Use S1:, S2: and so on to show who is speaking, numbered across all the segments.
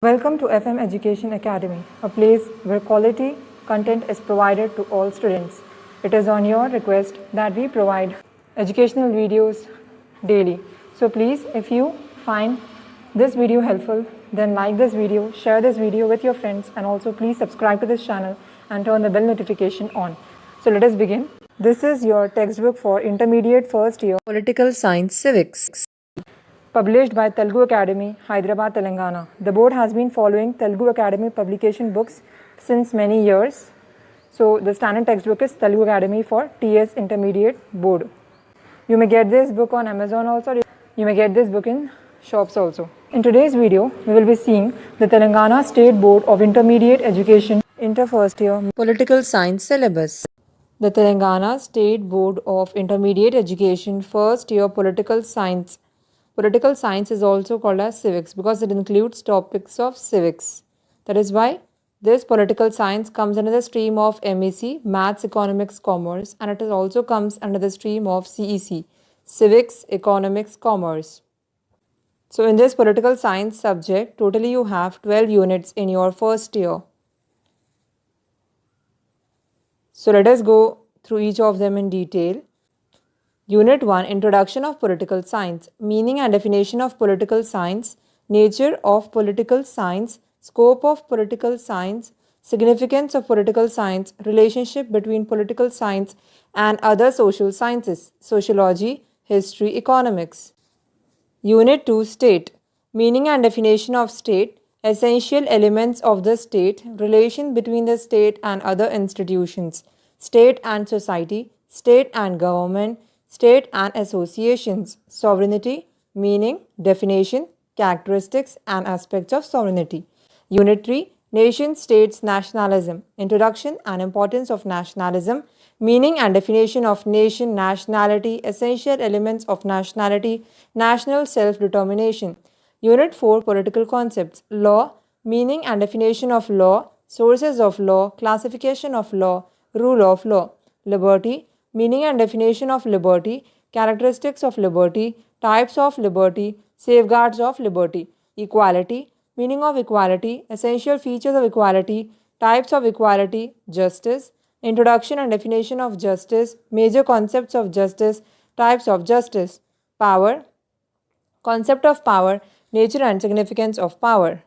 S1: Welcome to FM Education Academy, a place where quality content is provided to all students. It is on your request that we provide educational videos daily. So please, if you find this video helpful, then like this video, share this video with your friends, and also please subscribe to this channel and turn the bell notification on. So let us begin. This is your textbook for intermediate first year
S2: Political Science Civics.
S1: published by Telugu Academy, Hyderabad, Telangana. The board has been following Telugu Academy publication books since many years. So the standard textbook is Telugu Academy for TS Intermediate Board. You may get this book on Amazon also. You may get this book in shops also. In today's video, we will be seeing the Telangana State Board of Intermediate Education Inter First Year
S2: Political Science Syllabus.
S1: The Telangana State Board of Intermediate Education First Year Political Science. Political science is also called as civics because it includes topics of civics. That is why this political science comes under the stream of MEC, Maths, Economics, Commerce, and it also comes under the stream of CEC, Civics, Economics, Commerce. So in this political science subject, totally you have 12 units in your first year. So let us go through each of them in detail. Unit 1, Introduction of Political Science, Meaning and Definition of Political Science, Nature of Political Science, Scope of Political Science, Significance of Political Science, Relationship between Political Science and other social sciences, Sociology, History, Economics. Unit 2, State, Meaning and Definition of State, Essential Elements of the State, Relation between the State and other institutions, State and Society, State and Government, State and associations, sovereignty, meaning, definition, characteristics and aspects of sovereignty. Unit 3, Nation, States, Nationalism, Introduction and importance of nationalism, meaning and definition of nation, nationality, essential elements of nationality, national self-determination. Unit 4, Political Concepts, Law, meaning and definition of law, sources of law, classification of law, rule of law. Liberty, meaning and definition of liberty, characteristics of liberty, types of liberty, safeguards of liberty. Equality, meaning of equality, essential features of equality, types of equality, justice, introduction and definition of justice, major concepts of justice, types of justice. Power, concept of power, nature and significance of power.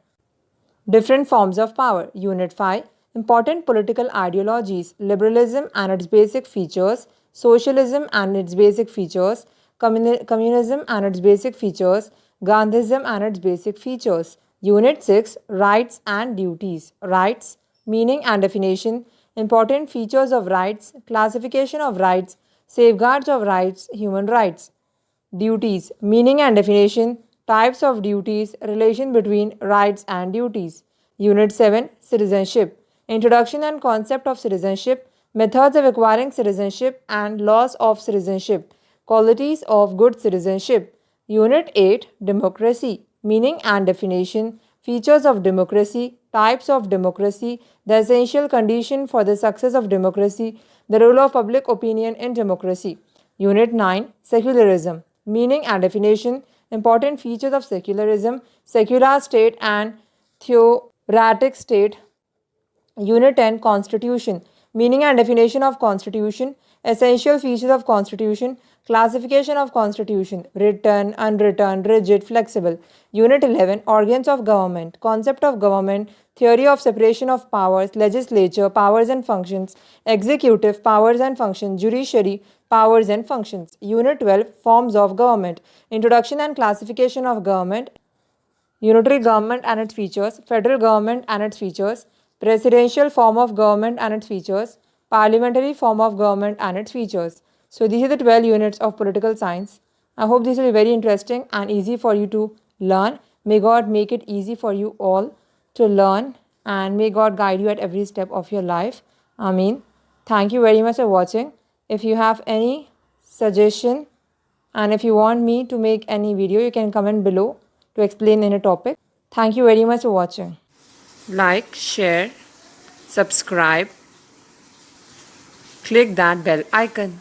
S1: Different forms of power. Unit 5, Important political ideologies, liberalism and its basic features, socialism and its basic features, communism and its basic features, Gandhism and its basic features. Unit 6, Rights and duties. Rights, meaning and definition, important features of rights, classification of rights, safeguards of rights, human rights. Duties, meaning and definition, types of duties, relation between rights and duties. Unit 7, Citizenship, introduction and concept of citizenship, methods of acquiring citizenship and laws of citizenship, qualities of good citizenship. Unit 8, Democracy, meaning and definition, features of democracy, types of democracy, the essential condition for the success of democracy, the role of public opinion in democracy. Unit 9, Secularism, meaning and definition, important features of secularism, secular state and theocratic state. Unit 10, Constitution, meaning and definition of constitution, essential features of constitution, classification of constitution, written, unwritten, rigid, flexible. Unit 11, Organs of government, concept of government, theory of separation of powers, legislature, powers and functions, executive, powers and functions, judiciary, powers and functions. Unit 12, Forms of government, introduction and classification of government, unitary government and its features, federal government and its features, presidential form of government and its features, parliamentary form of government and its features. So these are the 12 units of political science. I hope this will be very interesting and easy for you to learn. May God make it easy for you all to learn, and may God guide you at every step of your life. Amen. Thank you very much for watching. If you have any suggestion and if you want me to make any video, you can comment below to explain any topic. Thank you very much for watching.
S2: Like, share, subscribe, click that bell icon.